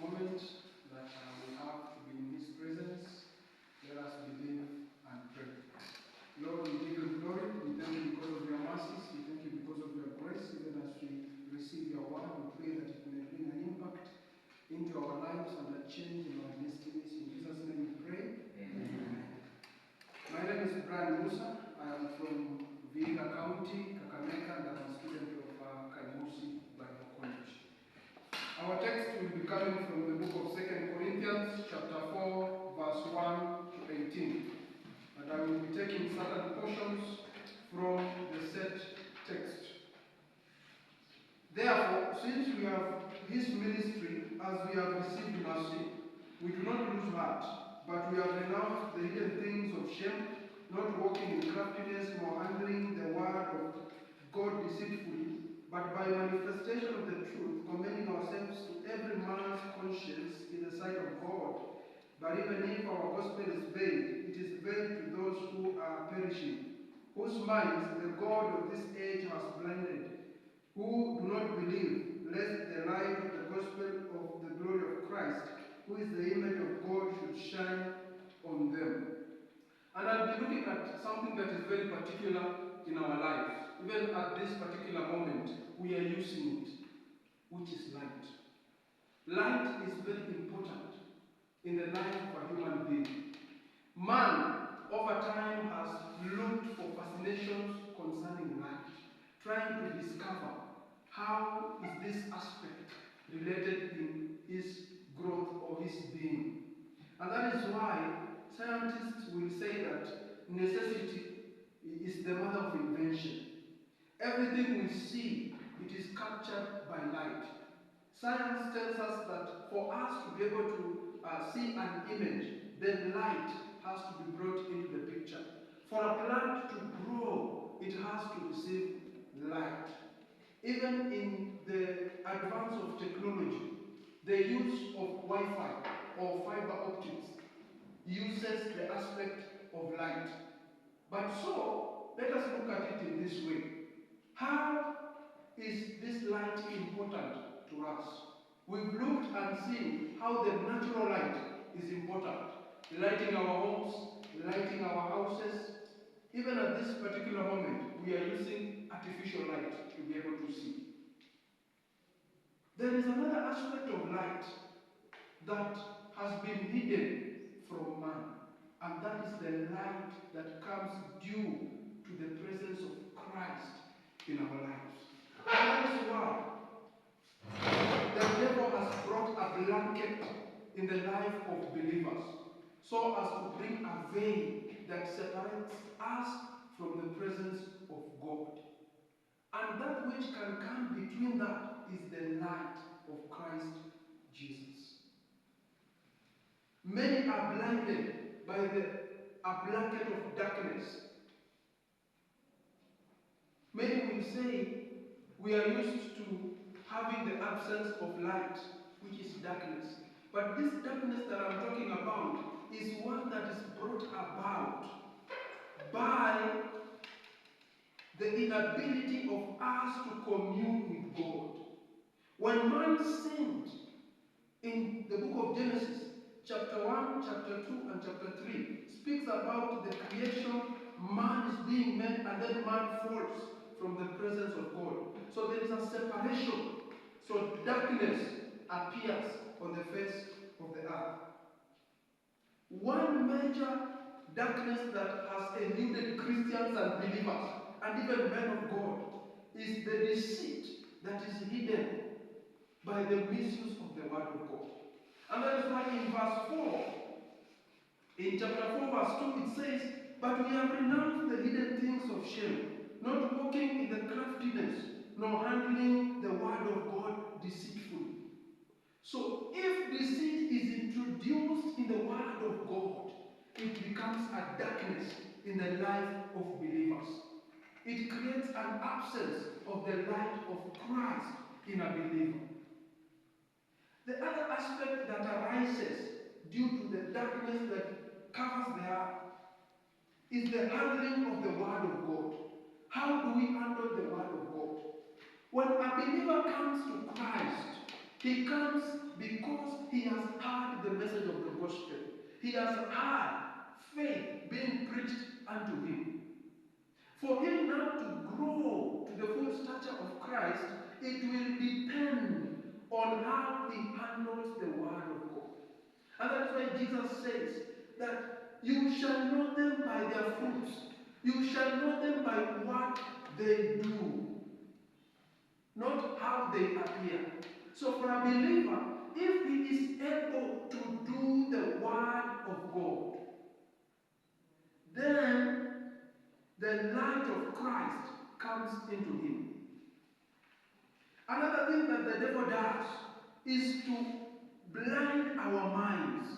moment that we have to be in His presence. Let us believe and pray. Lord, we give you glory. We thank you because of your mercies. We thank you because of your grace. Even as we receive your word, we pray that it may bring an impact into our lives and a change in our destinies. In Jesus' name we pray. Amen. My name is Musa. I am from Vihiga County, Kakamega, and I'm a student of Kaimosi Bible College. Our text will be coming from the book of 2 Corinthians, chapter 4, verse 1 to 18. And I will be taking certain portions from the set text. Therefore, since we have his ministry, as we have received mercy, we do not lose heart, but we have renounced the hidden things of shame, not walking in craftiness, nor handling the word of God deceitfully, but by manifestation of the truth, commending ourselves to every man's conscience in the sight of God. But even if our gospel is veiled, it is veiled to those who are perishing, whose minds the God of this age has blinded, who do not believe, lest the light of the gospel of the glory of Christ, who is the image of God, should shine on them. And I'll be looking at something that is very particular in our lives. Even at this particular moment, we are using it, which is light. Light is very important in the life of a human being. Man, over time, has looked for fascinations concerning light, trying to discover how is this aspect related in his growth or his being. And that is why scientists will say that necessity is the mother of invention. Everything we see, it is captured by light. Science tells us that for us to be able to see an image, then light has to be brought into the picture. For a plant to grow, it has to receive light. Even in the advance of technology, the use of Wi-Fi or fiber optics uses the aspect of light. But so, let us look at it in this way. How is this light important to us? We've looked and seen how the natural light is important. Lighting our homes, lighting our houses. Even at this particular moment, we are using artificial light to be able to see. There is another aspect of light that has been hidden from man, and that is the light that comes due to the presence of Christ in our lives. And that is why the devil has brought a blanket in the life of believers, so as to bring a veil that separates us from the presence of God. And that which can come between that is the light of Christ Jesus. Many are blinded by a blanket of darkness. Many will say we are used to having the absence of light, which is darkness. But this darkness that I'm talking about is one that is brought about by the inability of us to commune with God. When man sinned, in the book of Genesis, chapter 1, chapter 2, and chapter 3, speaks about the creation, man is being made, and then man falls from the presence of God. So there is a separation. So darkness appears on the face of the earth. One major darkness that has eluded Christians and believers, and even men of God, is the deceit that is hidden by the misuse of the word of God. And that is why in verse 4, in chapter 4, verse 2, it says, "But we have renounced the hidden things of shame, not walking in the craftiness, nor handling the word of God deceitfully." So if deceit is introduced in the word of God, it becomes a darkness in the life of believers. It creates an absence of the light of Christ in a believer. The other aspect that arises due to the darkness that covers the earth is the handling of the word of God. How do we handle the word of God? When a believer comes to Christ, He comes because he has heard the message of the gospel. He has heard faith being preached unto him. For him now to grow to the full stature of Christ, it will depend on how he handles the word of God. And that's why Jesus says that you shall know them by their fruits. You shall know them by what they do, not how they appear. So for a believer, if he is able to do the word of God, then the light of Christ comes into him. Another thing that the devil does is to blind our minds,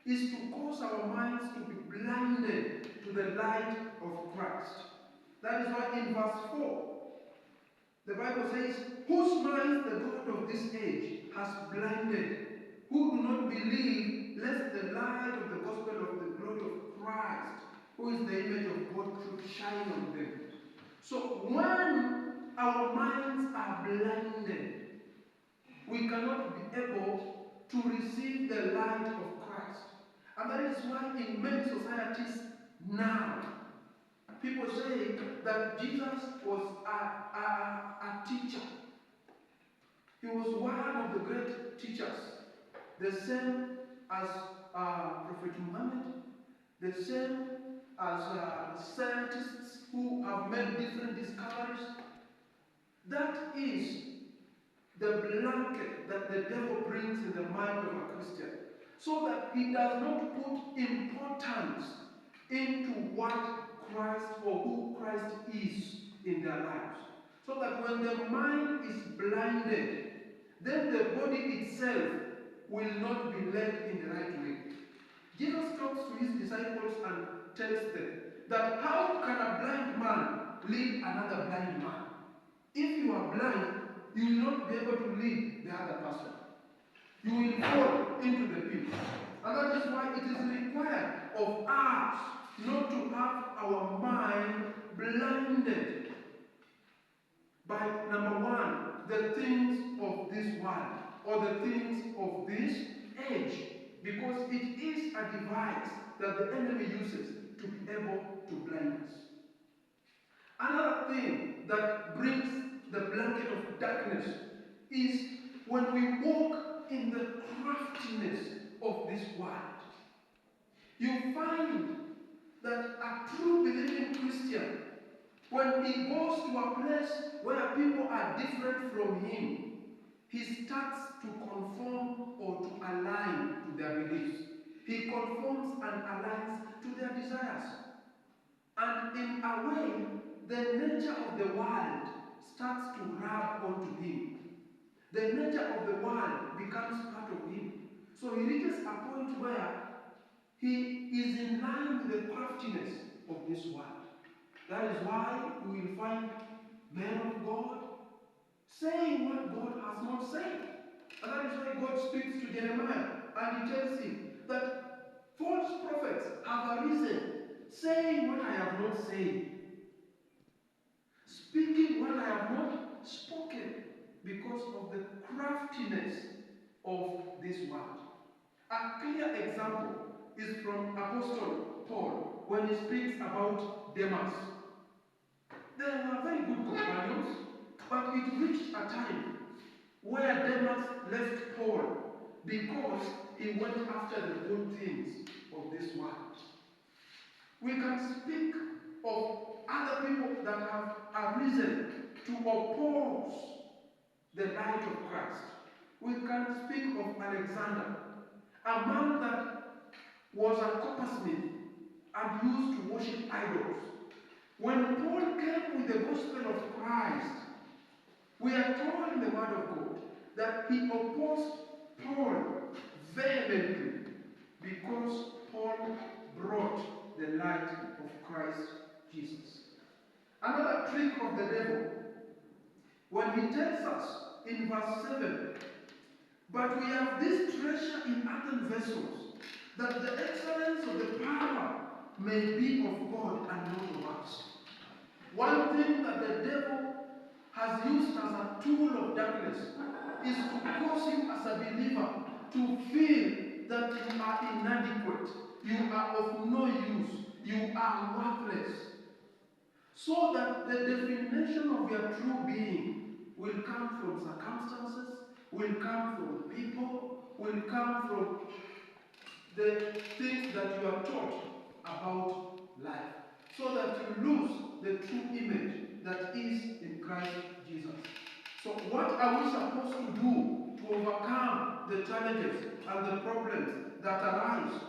is to cause our minds to be blinded to the light of Christ. That is why in verse 4, the Bible says, whose minds the God of this age has blinded, who do not believe, lest the light of the gospel of the glory of Christ, who is the image of God, should shine on them. So when our minds are blinded, we cannot be able to receive the light of Christ. And that is why in many societies now, people say that Jesus was a teacher. He was one of the great teachers. The same as Prophet Muhammad, the same as scientists who have made different discoveries. That is the blanket that the devil brings in the mind of a Christian, so that he does not put importance into what Christ or who Christ is in their lives. So that when the mind is blinded, then the body itself will not be led in the right way. Jesus talks to his disciples and tells them that how can a blind man lead another blind man? If you are blind, you will not be able to lead the other person. You will fall into the pit. And that is why it is required of us not to have our mind blinded by, number one, the things of this world or the things of this age, because it is a device that the enemy uses to be able to blind us. Another thing that brings the blanket of darkness is when we walk in the craftiness of this world. You find that a true believing Christian, when he goes to a place where people are different from him, he starts to conform or to align to their beliefs. He conforms and aligns to their desires. And in a way, the nature of the world starts to rub onto him. The nature of the world becomes part of him. So he reaches a point where he is in line with the craftiness of this world. That is why we will find men of God saying what God has not said. And that is why God speaks to Jeremiah and he tells him that false prophets have arisen, saying what I have not said, speaking what I have not spoken, because of the craftiness of this world. A clear example is from Apostle Paul when he speaks about Demas. They were very good companions, but it reached a time where Demas left Paul because he went after the good things of this world. We can speak of other people that have arisen to oppose the light of Christ. We can speak of Alexander, a man that was a coppersmith and used to worship idols. When Paul came with the gospel of Christ, we are told in the Word of God that he opposed Paul vehemently because Paul brought the light of Christ Jesus. Another trick of the devil, when he tells us in verse 7, but we have this treasure in earthen vessels, that the excellence of the power may be of God and not of us. One thing that the devil has used as a tool of darkness is to cause you as a believer to feel that you are inadequate, you are of no use, you are worthless. So that the definition of your true being will come from circumstances, will come from people, will come from the things that you are taught about life. So that you lose the true image that is in Christ Jesus. So what are we supposed to do to overcome the challenges and the problems that arise?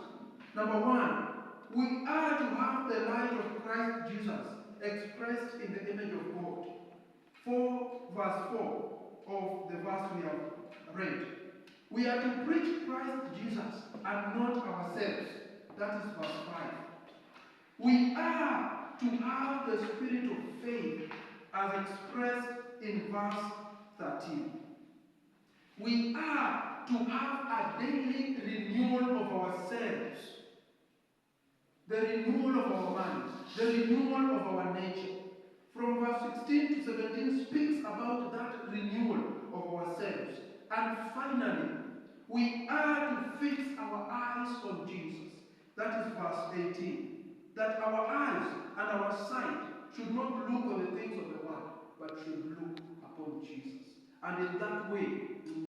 Number one, we are to have the light of Christ Jesus expressed in the image of God. 4 verse 4 of the verse we have read. We are to preach Christ Jesus and not ourselves. That is verse 5. We are to have the spirit of faith as expressed in verse 13. We are to have a daily renewal of ourselves. The renewal of our minds, the renewal of our nature. From verse 16 to 17 speaks about that renewal of ourselves. And finally, we are to fix our eyes on Jesus. That is verse 18. That our eyes and our sight should not look on the things of the world, but should look upon Jesus. And in that way,